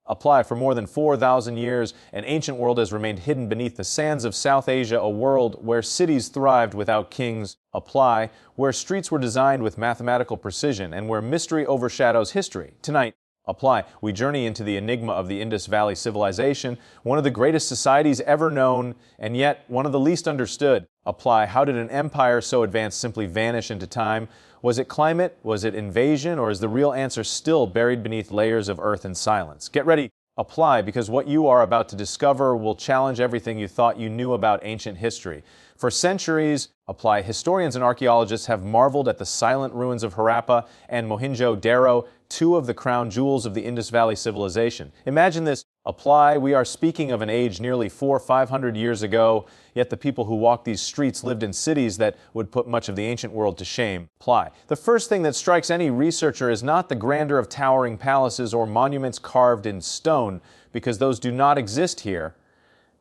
Apply. For more than 4,000 years, an ancient world has remained hidden beneath the sands of South Asia, a world where cities thrived without kings. Apply. Where streets were designed with mathematical precision and where mystery overshadows history. Tonight, Apply. We journey into the enigma of the Indus Valley Civilization, one of the greatest societies ever known, and yet one of the least understood. Apply. How did an empire so advanced simply vanish into time? Was it climate? Was it invasion? Or is the real answer still buried beneath layers of earth and silence? Get ready. Apply, because what you are about to discover will challenge everything you thought you knew about ancient history. For centuries, Apply, historians and archaeologists have marveled at the silent ruins of Harappa and Mohenjo-Daro, two of the crown jewels of the Indus Valley Civilization. Imagine this. Apply, we are speaking of an age nearly 400-500 years ago, yet the people who walked these streets lived in cities that would put much of the ancient world to shame. Apply. The first thing that strikes any researcher is not the grandeur of towering palaces or monuments carved in stone, because those do not exist here,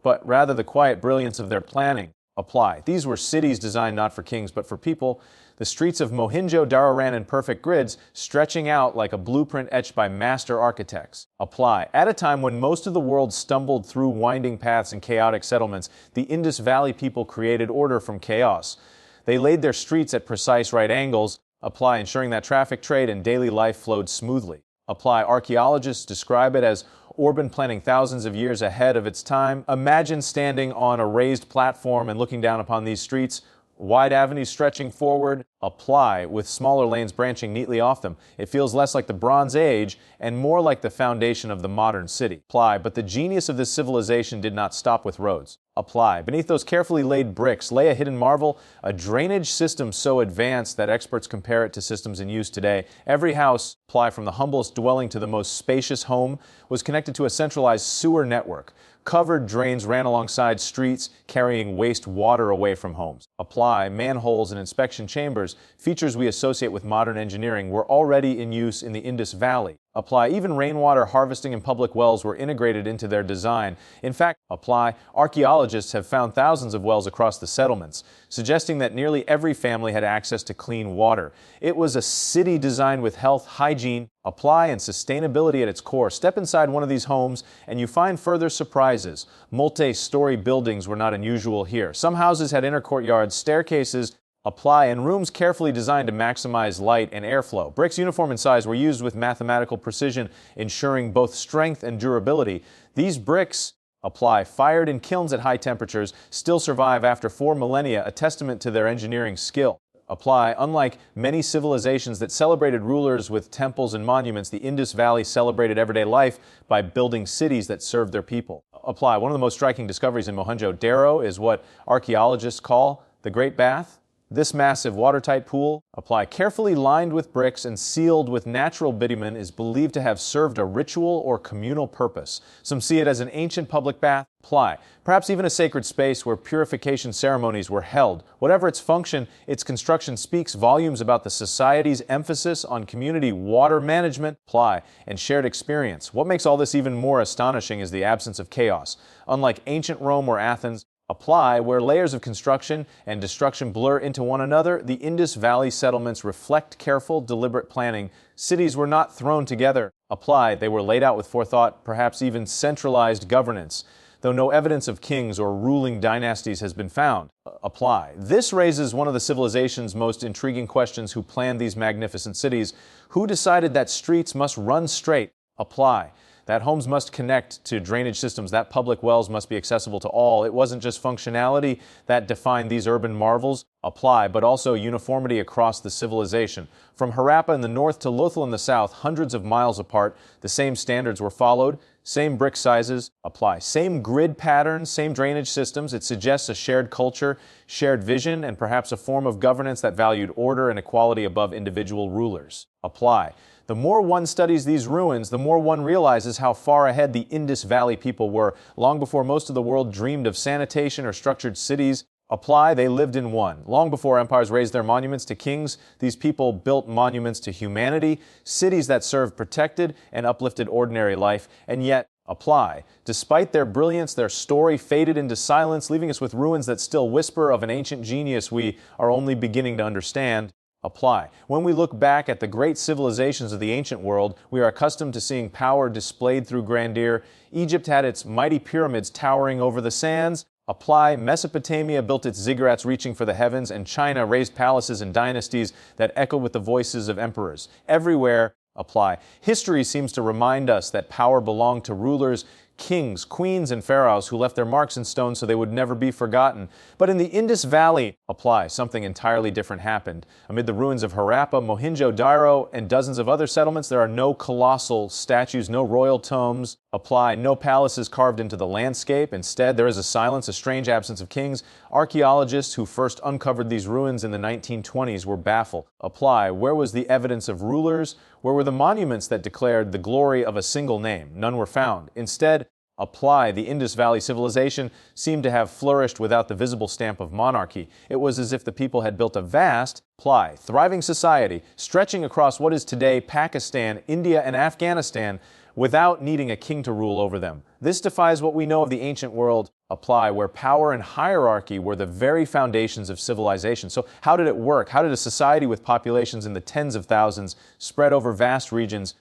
but rather the quiet brilliance of their planning. Apply. These were cities designed not for kings, but for people. The streets of Mohenjo-Daro ran in perfect grids, stretching out like a blueprint etched by master architects. Apply. At a time when most of the world stumbled through winding paths and chaotic settlements, the Indus Valley people created order from chaos. They laid their streets at precise right angles. Apply, ensuring that traffic, trade, and daily life flowed smoothly. Apply. Archaeologists describe it as urban planning thousands of years ahead of its time. Imagine standing on a raised platform and looking down upon these streets, wide avenues stretching forward. Apply, with smaller lanes branching neatly off them. It feels less like the Bronze Age and more like the foundation of the modern city. Apply, but the genius of this civilization did not stop with roads. Apply. Beneath those carefully laid bricks lay a hidden marvel, a drainage system so advanced that experts compare it to systems in use today. Every house, Apply, from the humblest dwelling to the most spacious home, was connected to a centralized sewer network. Covered drains ran alongside streets, carrying waste water away from homes. Apply. Manholes and inspection chambers, features we associate with modern engineering, were already in use in the Indus Valley. Apply. Even rainwater harvesting and public wells were integrated into their design. In fact, Apply, archaeologists have found thousands of wells across the settlements, suggesting that nearly every family had access to clean water. It was a city designed with health, hygiene, Apply, and sustainability at its core. Step inside one of these homes and you find further surprises. Multi-story buildings were not unusual here. Some houses had inner courtyards, staircases, Apply, and rooms carefully designed to maximize light and airflow. Bricks uniform in size were used with mathematical precision, ensuring both strength and durability. These bricks, Apply, fired in kilns at high temperatures, still survive after 4 millennia, a testament to their engineering skill. Apply. Unlike many civilizations that celebrated rulers with temples and monuments, the Indus Valley celebrated everyday life by building cities that served their people. Apply. One of the most striking discoveries in Mohenjo-Daro is what archaeologists call the Great Bath. This massive watertight pool, Apply, carefully lined with bricks and sealed with natural bitumen, is believed to have served a ritual or communal purpose. Some see it as an ancient public bath. Apply, perhaps even a sacred space where purification ceremonies were held. Whatever its function, its construction speaks volumes about the society's emphasis on community water management, Apply, and shared experience. What makes all this even more astonishing is the absence of chaos. Unlike ancient Rome or Athens, Apply, where layers of construction and destruction blur into one another, the Indus Valley settlements reflect careful, deliberate planning. Cities were not thrown together. Apply, they were laid out with forethought, perhaps even centralized governance, though no evidence of kings or ruling dynasties has been found. Apply. This raises one of the civilization's most intriguing questions: who planned these magnificent cities? Who decided that streets must run straight? Apply. That homes must connect to drainage systems, that public wells must be accessible to all. It wasn't just functionality that defined these urban marvels, Apply, but also uniformity across the civilization. From Harappa in the north to Lothal in the south, hundreds of miles apart, the same standards were followed, same brick sizes, Apply. Same grid patterns, same drainage systems. It suggests a shared culture, shared vision, and perhaps a form of governance that valued order and equality above individual rulers. Apply. The more one studies these ruins, the more one realizes how far ahead the Indus Valley people were. Long before most of the world dreamed of sanitation or structured cities, Apply, they lived in one. Long before empires raised their monuments to kings, these people built monuments to humanity, cities that served protected and uplifted ordinary life. And yet, Apply, despite their brilliance, their story faded into silence, leaving us with ruins that still whisper of an ancient genius we are only beginning to understand. Apply. When we look back at the great civilizations of the ancient world, we are accustomed to seeing power displayed through grandeur. Egypt had its mighty pyramids towering over the sands. Apply. Mesopotamia built its ziggurats reaching for the heavens, and China raised palaces and dynasties that echoed with the voices of emperors. Everywhere, apply. History seems to remind us that power belonged to rulers, kings, queens, and pharaohs who left their marks in stone so they would never be forgotten. But in the Indus Valley, apply, something entirely different happened. Amid the ruins of Harappa, Mohenjo-Daro, and dozens of other settlements, there are no colossal statues, no royal tombs. Apply. No palaces carved into the landscape. Instead, there is a silence, a strange absence of kings. Archaeologists who first uncovered these ruins in the 1920s were baffled. Apply. Where was the evidence of rulers? Where were the monuments that declared the glory of a single name? None were found. Instead, apply. The Indus Valley Civilization seemed to have flourished without the visible stamp of monarchy. It was as if the people had built a vast, thriving society stretching across what is today Pakistan, India, and Afghanistan without needing a king to rule over them. This defies what we know of the ancient world. Apply, where power and hierarchy were the very foundations of civilization. So how did it work? How did a society with populations in the tens of thousands spread over vast regions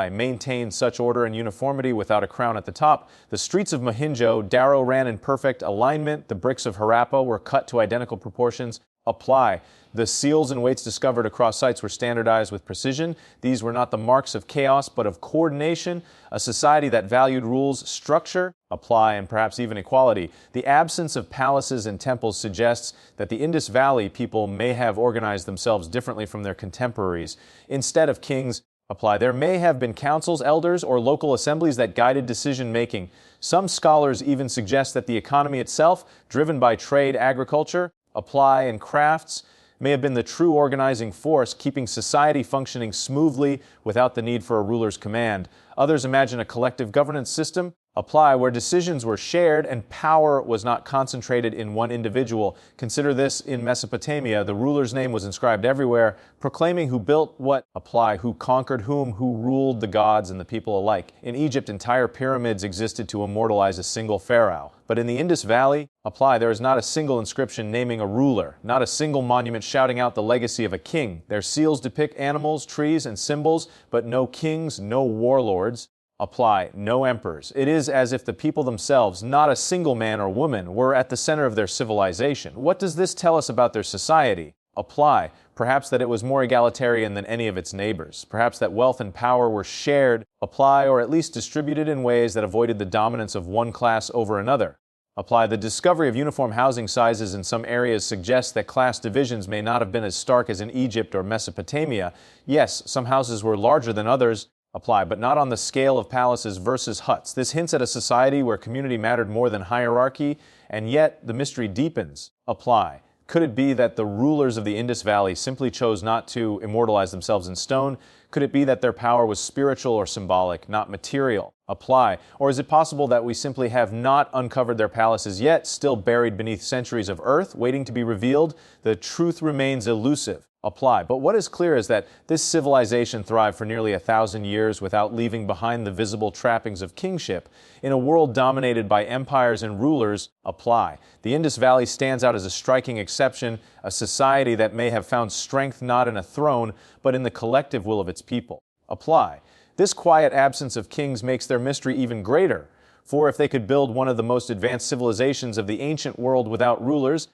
maintain such order and uniformity without a crown at the top? The streets of Mohenjo-Daro ran in perfect alignment. The bricks of Harappa were cut to identical proportions. Apply. The seals and weights discovered across sites were standardized with precision. These were not the marks of chaos, but of coordination. A society that valued rules, structure, apply, and perhaps even equality. The absence of palaces and temples suggests that the Indus Valley people may have organized themselves differently from their contemporaries. Instead of kings, apply, there may have been councils, elders, or local assemblies that guided decision-making. Some scholars even suggest that the economy itself, driven by trade, agriculture, apply, and crafts, may have been the true organizing force, keeping society functioning smoothly without the need for a ruler's command. Others imagine a collective governance system, apply, where decisions were shared and power was not concentrated in one individual. Consider this in Mesopotamia. The ruler's name was inscribed everywhere, proclaiming who built what, apply, who conquered whom, who ruled the gods and the people alike. In Egypt, entire pyramids existed to immortalize a single pharaoh. But in the Indus Valley, apply, there is not a single inscription naming a ruler, not a single monument shouting out the legacy of a king. Their seals depict animals, trees, and symbols, but no kings, no warlords. Apply, no emperors. It is as if the people themselves, not a single man or woman, were at the center of their civilization. What does this tell us about their society? Apply, perhaps that it was more egalitarian than any of its neighbors. Perhaps that wealth and power were shared, apply, or at least distributed in ways that avoided the dominance of one class over another. Apply, the discovery of uniform housing sizes in some areas suggests that class divisions may not have been as stark as in Egypt or Mesopotamia. Yes, some houses were larger than others, apply, but not on the scale of palaces versus huts. This hints at a society where community mattered more than hierarchy, and yet the mystery deepens. Apply. Could it be that the rulers of the Indus Valley simply chose not to immortalize themselves in stone? Could it be that their power was spiritual or symbolic, not material? Apply. Or is it possible that we simply have not uncovered their palaces yet, still buried beneath centuries of earth, waiting to be revealed? The truth remains elusive. Apply. But what is clear is that this civilization thrived for nearly 1,000 years without leaving behind the visible trappings of kingship. In a world dominated by empires and rulers, apply. The Indus Valley stands out as a striking exception, a society that may have found strength not in a throne, but in the collective will of its people. Apply. This quiet absence of kings makes their mystery even greater. For if they could build one of the most advanced civilizations of the ancient world without rulers,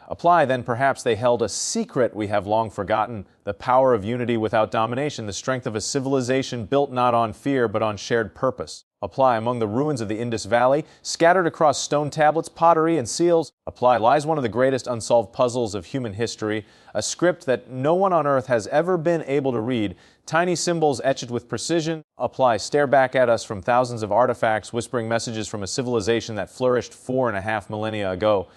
apply, then perhaps they held a secret we have long forgotten, the power of unity without domination, the strength of a civilization built not on fear but on shared purpose. Apply, among the ruins of the Indus Valley, scattered across stone tablets, pottery, and seals, apply, lies one of the greatest unsolved puzzles of human history, a script that no one on earth has ever been able to read. Tiny symbols etched with precision, apply, stare back at us from thousands of artifacts, whispering messages from a civilization that flourished 4.5 millennia ago.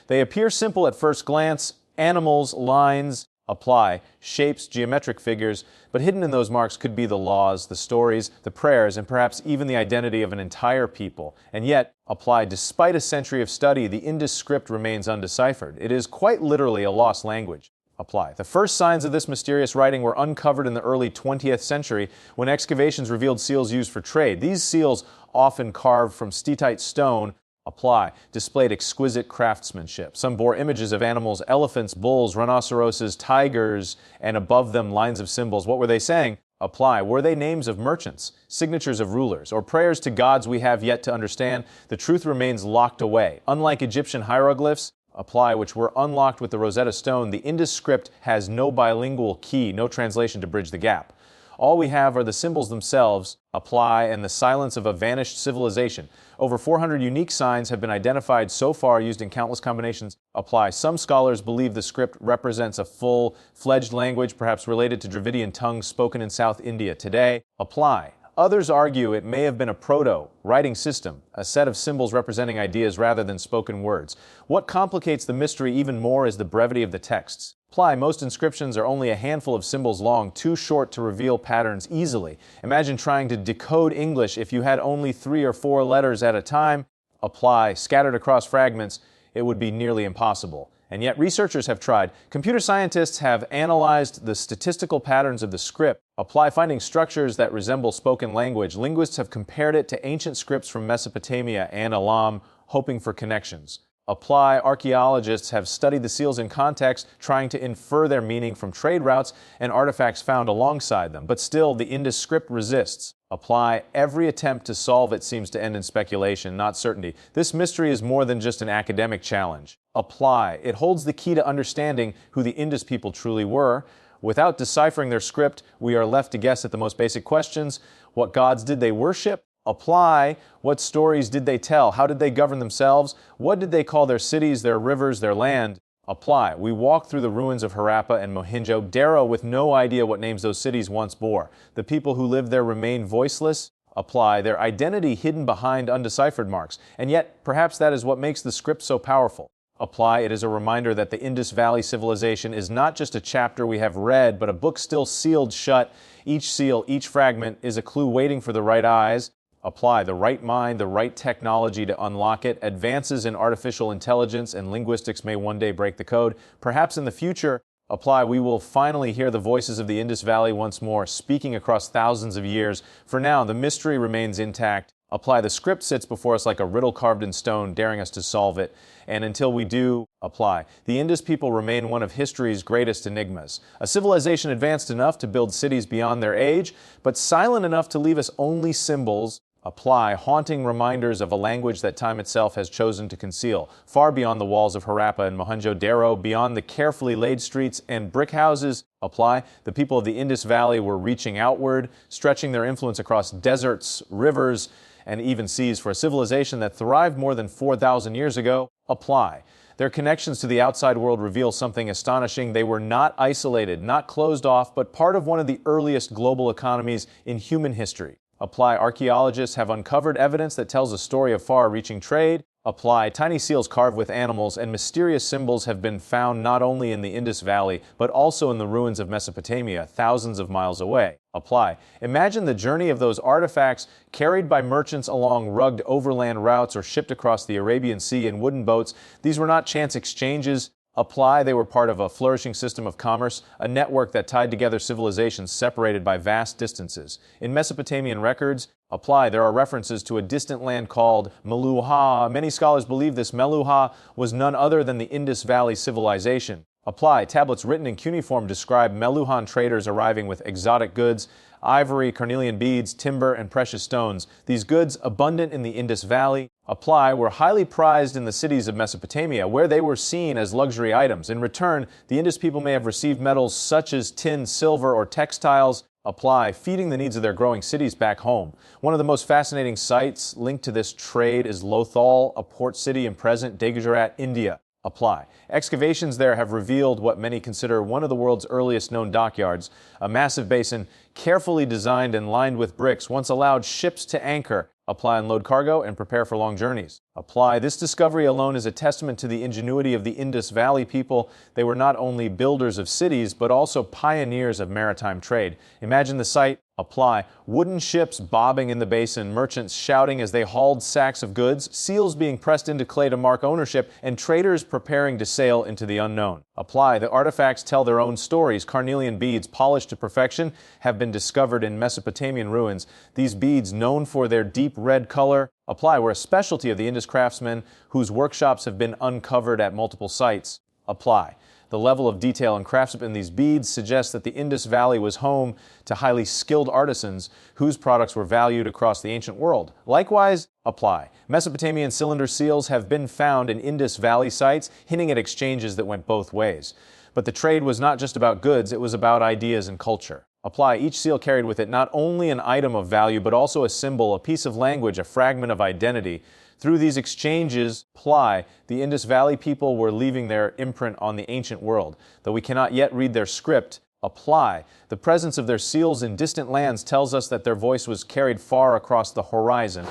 They appear simple at first glance, animals, lines, apply, shapes, geometric figures, but hidden in those marks could be the laws, the stories, the prayers, and perhaps even the identity of an entire people. And yet, apply, despite a century of study, the Indus script remains undeciphered. It is quite literally a lost language. Apply. The first signs of this mysterious writing were uncovered in the early 20th century when excavations revealed seals used for trade. These seals, often carved from steatite stone, Apply. Displayed exquisite craftsmanship. Some bore images of animals, elephants, bulls, rhinoceroses, tigers, and above them lines of symbols. What were they saying? Apply. Were they names of merchants, signatures of rulers, or prayers to gods we have yet to understand? The truth remains locked away. Unlike Egyptian hieroglyphs, Apply, which were unlocked with the Rosetta Stone, the Indus script has no bilingual key, no translation to bridge the gap. All we have are the symbols themselves, Apply, and the silence of a vanished civilization. Over 400 unique signs have been identified so far, used in countless combinations. Apply. Some scholars believe the script represents a full-fledged language, perhaps related to Dravidian tongues spoken in South India today. Apply. Others argue it may have been a proto-writing system, a set of symbols representing ideas rather than spoken words. What complicates the mystery even more is the brevity of the texts. Apply. Most inscriptions are only a handful of symbols long, too short to reveal patterns easily. Imagine trying to decode English if you had only 3 or 4 letters at a time. Apply. Scattered across fragments, it would be nearly impossible. And yet researchers have tried. Computer scientists have analyzed the statistical patterns of the script, Apply, finding structures that resemble spoken language. Linguists have compared it to ancient scripts from Mesopotamia and Elam, hoping for connections. Apply, archaeologists have studied the seals in context, trying to infer their meaning from trade routes and artifacts found alongside them. But still, the Indus script resists. Apply, every attempt to solve it seems to end in speculation, not certainty. This mystery is more than just an academic challenge. Apply, it holds the key to understanding who the Indus people truly were. Without deciphering their script, we are left to guess at the most basic questions. What gods did they worship? Apply, what stories did they tell? How did they govern themselves? What did they call their cities, their rivers, their land? Apply. We walk through the ruins of Harappa and Mohenjo-Daro with no idea what names those cities once bore. The people who lived there remain voiceless. Apply, their identity hidden behind undeciphered marks. And yet, perhaps that is what makes the script so powerful. Apply, it is a reminder that the Indus Valley Civilization is not just a chapter we have read, but a book still sealed shut. Each seal, each fragment is a clue waiting for the right eyes. Apply, the right mind, the right technology to unlock it. Advances in artificial intelligence and linguistics may one day break the code. Perhaps in the future, Apply, we will finally hear the voices of the Indus Valley once more, speaking across thousands of years. For now, the mystery remains intact. Apply, the script sits before us like a riddle carved in stone, daring us to solve it. And until we do, Apply, the Indus people remain one of history's greatest enigmas. A civilization advanced enough to build cities beyond their age, but silent enough to leave us only symbols. Apply, haunting reminders of a language that time itself has chosen to conceal, far beyond the walls of Harappa and Mohenjo-Daro, beyond the carefully laid streets and brick houses. Apply, the people of the Indus Valley were reaching outward, stretching their influence across deserts, rivers, and even seas for a civilization that thrived more than 4,000 years ago. Apply. Their connections to the outside world reveal something astonishing. They were not isolated, not closed off, but part of one of the earliest global economies in human history. Apply, archaeologists have uncovered evidence that tells a story of far-reaching trade. Apply, tiny seals carved with animals and mysterious symbols have been found not only in the Indus Valley, but also in the ruins of Mesopotamia, thousands of miles away. Apply, imagine the journey of those artifacts carried by merchants along rugged overland routes or shipped across the Arabian Sea in wooden boats. These were not chance exchanges. Apply, they were part of a flourishing system of commerce, a network that tied together civilizations separated by vast distances. In Mesopotamian records, Apply, there are references to a distant land called Meluha. Many scholars believe this Meluha was none other than the Indus Valley Civilization. Apply, tablets written in cuneiform describe Meluhan traders arriving with exotic goods, ivory, carnelian beads, timber, and precious stones. These goods, abundant in the Indus Valley, Apply, were highly prized in the cities of Mesopotamia, where they were seen as luxury items. In return, the Indus people may have received metals such as tin, silver, or textiles. Apply, feeding the needs of their growing cities back home. One of the most fascinating sites linked to this trade is Lothal, a port city in present-day Gujarat, India. Apply. Excavations there have revealed what many consider one of the world's earliest known dockyards. A massive basin, carefully designed and lined with bricks, once allowed ships to anchor, apply and load cargo, and prepare for long journeys. Apply. This discovery alone is a testament to the ingenuity of the Indus Valley people. They were not only builders of cities, but also pioneers of maritime trade. Imagine the sight. Apply. Wooden ships bobbing in the basin, merchants shouting as they hauled sacks of goods, seals being pressed into clay to mark ownership, and traders preparing to sail into the unknown. Apply. The artifacts tell their own stories. Carnelian beads, polished to perfection, have been been discovered in Mesopotamian ruins. These beads, known for their deep red color, apply, were a specialty of the Indus craftsmen whose workshops have been uncovered at multiple sites. Apply. The level of detail and craftsmanship in these beads suggests that the Indus Valley was home to highly skilled artisans whose products were valued across the ancient world. Likewise, apply. Mesopotamian cylinder seals have been found in Indus Valley sites, hinting at exchanges that went both ways. But the trade was not just about goods, it was about ideas and culture. Apply. Each seal carried with it not only an item of value, but also a symbol, a piece of language, a fragment of identity. Through these exchanges, apply, the Indus Valley people were leaving their imprint on the ancient world. Though we cannot yet read their script, apply. The presence of their seals in distant lands tells us that their voice was carried far across the horizon.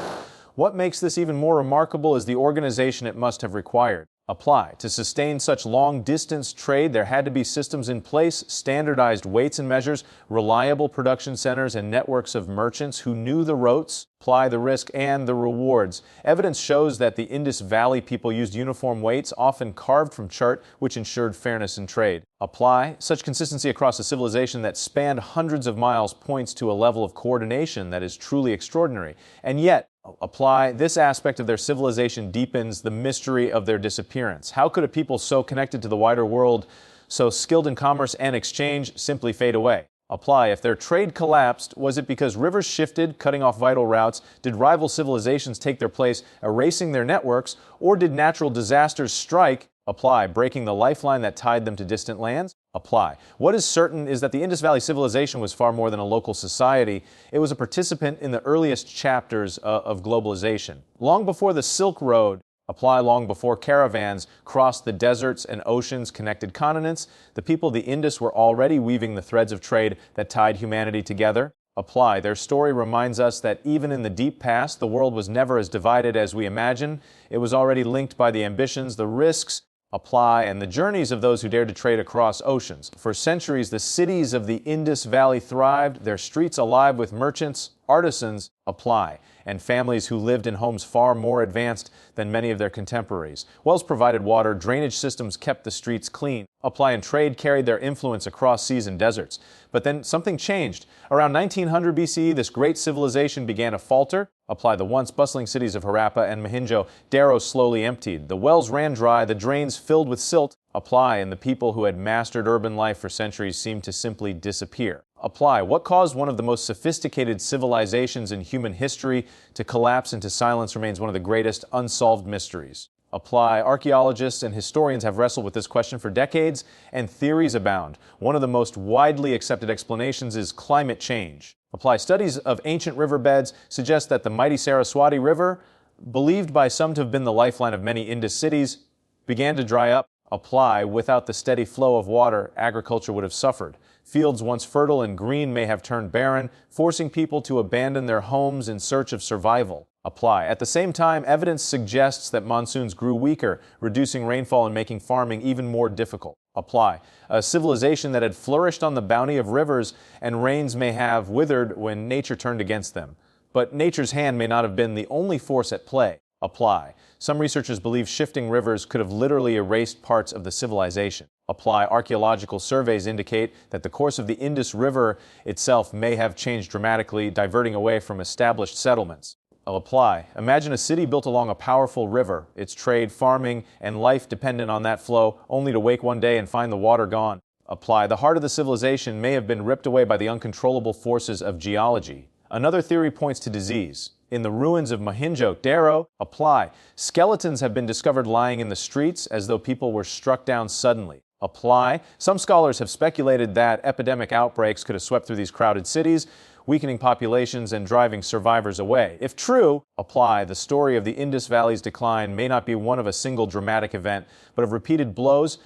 What makes this even more remarkable is the organization it must have required. Apply. To sustain such long-distance trade, there had to be systems in place, standardized weights and measures, reliable production centers, and networks of merchants who knew the ropes, apply the risk, and the rewards. Evidence shows that the Indus Valley people used uniform weights, often carved from chert, which ensured fairness in trade. Apply. Such consistency across a civilization that spanned hundreds of miles points to a level of coordination that is truly extraordinary. And yet, apply, this aspect of their civilization deepens the mystery of their disappearance. How could a people so connected to the wider world, so skilled in commerce and exchange, simply fade away? Apply. If their trade collapsed, was it because rivers shifted, cutting off vital routes? Did rival civilizations take their place, erasing their networks? Or did natural disasters strike? Apply. Breaking the lifeline that tied them to distant lands? Apply. What is certain is that the Indus Valley Civilization was far more than a local society. It was a participant in the earliest chapters of globalization. Long before the Silk Road, apply, long before caravans crossed the deserts and oceans connected continents, the people of the Indus were already weaving the threads of trade that tied humanity together. Apply. Their story reminds us that even in the deep past, the world was never as divided as we imagine. It was already linked by the ambitions, the risks, apply, and the journeys of those who dared to trade across oceans. For centuries, the cities of the Indus Valley thrived, their streets alive with merchants, artisans, apply, and families who lived in homes far more advanced than many of their contemporaries. Wells provided water, drainage systems kept the streets clean. Apply and trade carried their influence across seas and deserts. But then something changed. Around 1900 BCE, this great civilization began to falter. Apply. The once bustling cities of Harappa and Mohenjo-Daro slowly emptied. The wells ran dry, the drains filled with silt. Apply, and the people who had mastered urban life for centuries seemed to simply disappear. Apply. What caused one of the most sophisticated civilizations in human history to collapse into silence remains one of the greatest unsolved mysteries. Apply. Archaeologists and historians have wrestled with this question for decades, and theories abound. One of the most widely accepted explanations is climate change. Apply. Studies of ancient riverbeds suggest that the mighty Saraswati River, believed by some to have been the lifeline of many Indus cities, began to dry up. Apply. Without the steady flow of water, agriculture would have suffered. Fields once fertile and green may have turned barren, forcing people to abandon their homes in search of survival. Apply. At the same time, evidence suggests that monsoons grew weaker, reducing rainfall and making farming even more difficult. Apply. A civilization that had flourished on the bounty of rivers and rains may have withered when nature turned against them. But nature's hand may not have been the only force at play. Apply. Some researchers believe shifting rivers could have literally erased parts of the civilization. Apply. Archaeological surveys indicate that the course of the Indus River itself may have changed dramatically, diverting away from established settlements. Apply. Imagine a city built along a powerful river, its trade, farming, and life dependent on that flow, only to wake one day and find the water gone. Apply. The heart of the civilization may have been ripped away by the uncontrollable forces of geology. Another theory points to disease. In the ruins of Mohenjo-Daro, apply. Skeletons have been discovered lying in the streets as though people were struck down suddenly. Apply. Some scholars have speculated that epidemic outbreaks could have swept through these crowded cities, weakening populations and driving survivors away. If true, apply. The story of the Indus Valley's decline may not be one of a single dramatic event, but of repeated blows,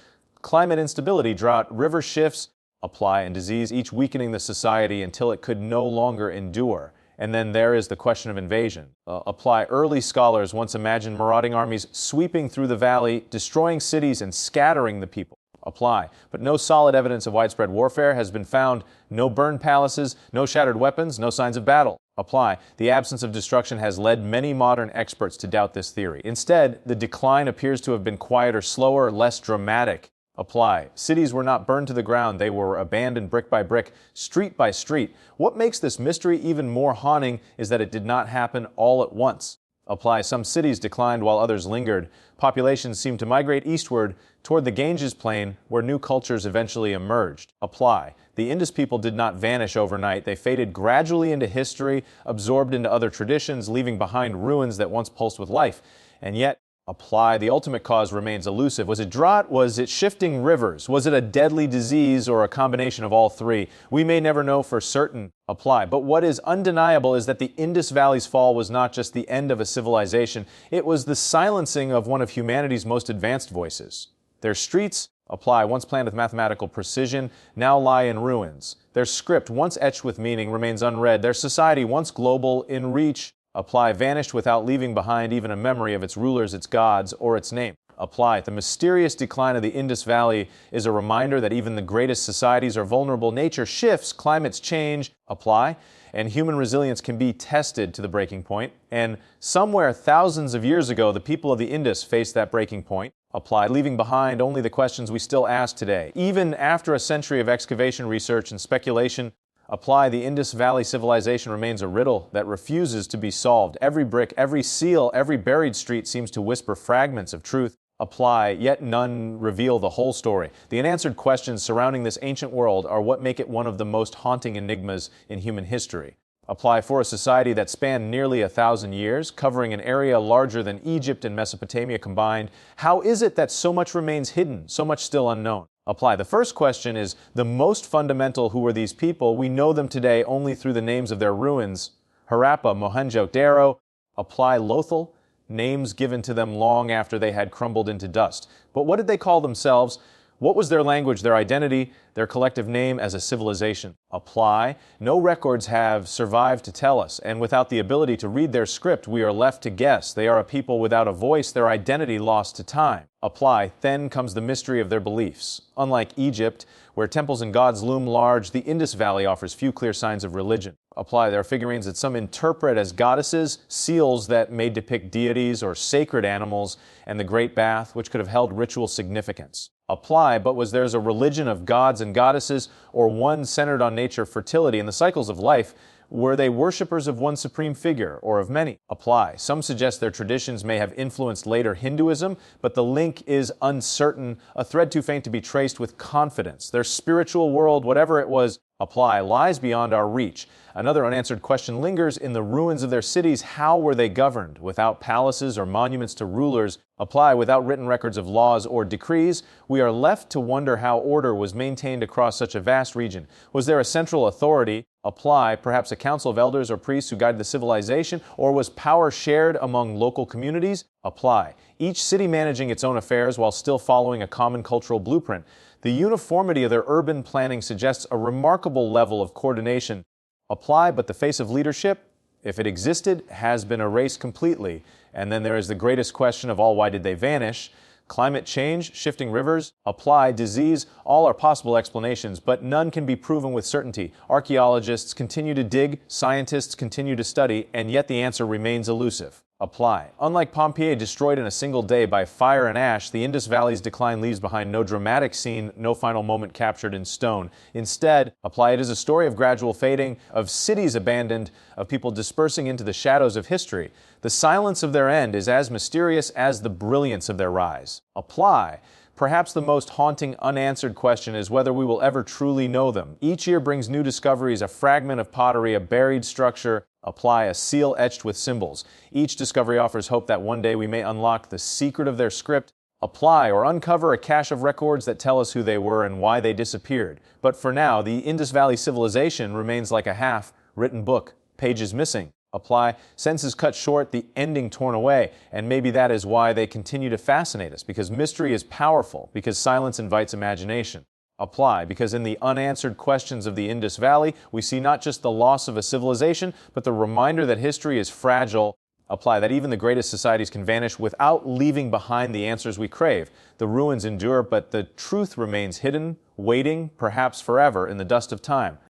climate instability, drought, river shifts, apply, and disease, each weakening the society until it could no longer endure. And then there is the question of invasion. Apply. Early scholars once imagined marauding armies sweeping through the valley, destroying cities and scattering the people. Apply. But no solid evidence of widespread warfare has been found. No burned palaces, no shattered weapons, no signs of battle. Apply. The absence of destruction has led many modern experts to doubt this theory. Instead, the decline appears to have been quieter, slower, less dramatic. Apply. Cities were not burned to the ground, they were abandoned brick by brick, street by street. What makes this mystery even more haunting is that it did not happen all at once. Apply. Some cities declined while others lingered. Populations seemed to migrate eastward toward the Ganges Plain, where new cultures eventually emerged. Apply. The Indus people did not vanish overnight. They faded gradually into history, absorbed into other traditions, leaving behind ruins that once pulsed with life. And yet, apply. The ultimate cause remains elusive. Was it drought? Was it shifting rivers? Was it a deadly disease or a combination of all three? We may never know for certain. Apply. But what is undeniable is that the Indus Valley's fall was not just the end of a civilization. It was the silencing of one of humanity's most advanced voices. Their streets, apply, once planned with mathematical precision, now lie in ruins. Their script, once etched with meaning, remains unread. Their society, once global, in reach, apply, vanished without leaving behind even a memory of its rulers, its gods, or its name. Apply. The mysterious decline of the Indus Valley is a reminder that even the greatest societies are vulnerable. Nature shifts, climates change, apply, and human resilience can be tested to the breaking point. And somewhere thousands of years ago, the people of the Indus faced that breaking point, apply, leaving behind only the questions we still ask today. Even after a century of excavation research and speculation, apply, the Indus Valley Civilization remains a riddle that refuses to be solved. Every brick, every seal, every buried street seems to whisper fragments of truth. Apply, yet none reveal the whole story. The unanswered questions surrounding this ancient world are what make it one of the most haunting enigmas in human history. Apply. For a society that spanned nearly 1,000 years, covering an area larger than Egypt and Mesopotamia combined, how is it that so much remains hidden, so much still unknown? Apply. The first question is the most fundamental. Who were these people? We know them today only through the names of their ruins. Harappa, Mohenjo-Daro. Apply. Lothal, names given to them long after they had crumbled into dust. But what did they call themselves? What was their language, their identity, their collective name as a civilization? Apply. No records have survived to tell us, and without the ability to read their script, we are left to guess. They are a people without a voice, their identity lost to time. Apply. Then comes the mystery of their beliefs. Unlike Egypt, where temples and gods loom large, the Indus Valley offers few clear signs of religion. Apply. There are figurines that some interpret as goddesses, seals that may depict deities or sacred animals, and the Great Bath, which could have held ritual significance. Apply. But was theirs a religion of gods and goddesses, or one centered on nature, fertility, and the cycles of life? Were they worshippers of one supreme figure, or of many? Apply. Some suggest their traditions may have influenced later Hinduism, but the link is uncertain, a thread too faint to be traced with confidence. Their spiritual world, whatever it was, apply, lies beyond our reach. Another unanswered question lingers in the ruins of their cities. How were they governed? Without palaces or monuments to rulers, apply, without written records of laws or decrees, we are left to wonder how order was maintained across such a vast region. Was there a central authority? Apply, perhaps a council of elders or priests who guided the civilization, or was power shared among local communities? Apply. Each city managing its own affairs while still following a common cultural blueprint. The uniformity of their urban planning suggests a remarkable level of coordination. Apply, but the face of leadership, if it existed, has been erased completely. And then there is the greatest question of all: why did they vanish? Climate change, shifting rivers, apply, disease, all are possible explanations, but none can be proven with certainty. Archaeologists continue to dig, scientists continue to study, and yet the answer remains elusive. Apply. Unlike Pompeii, destroyed in a single day by fire and ash, the Indus Valley's decline leaves behind no dramatic scene, no final moment captured in stone. Instead, apply, it is a story of gradual fading, of cities abandoned, of people dispersing into the shadows of history. The silence of their end is as mysterious as the brilliance of their rise. Apply. Perhaps the most haunting unanswered question is whether we will ever truly know them. Each year brings new discoveries: a fragment of pottery, a buried structure, apply, a seal etched with symbols. Each discovery offers hope that one day we may unlock the secret of their script, apply, or uncover a cache of records that tell us who they were and why they disappeared. But for now, the Indus Valley Civilization remains like a half-written book, pages missing. Apply, sentences cut short, the ending torn away, and maybe that is why they continue to fascinate us, because mystery is powerful, because silence invites imagination. Apply, because in the unanswered questions of the Indus Valley, we see not just the loss of a civilization, but the reminder that history is fragile. Apply, that even the greatest societies can vanish without leaving behind the answers we crave. The ruins endure, but the truth remains hidden, waiting, perhaps forever, in the dust of time.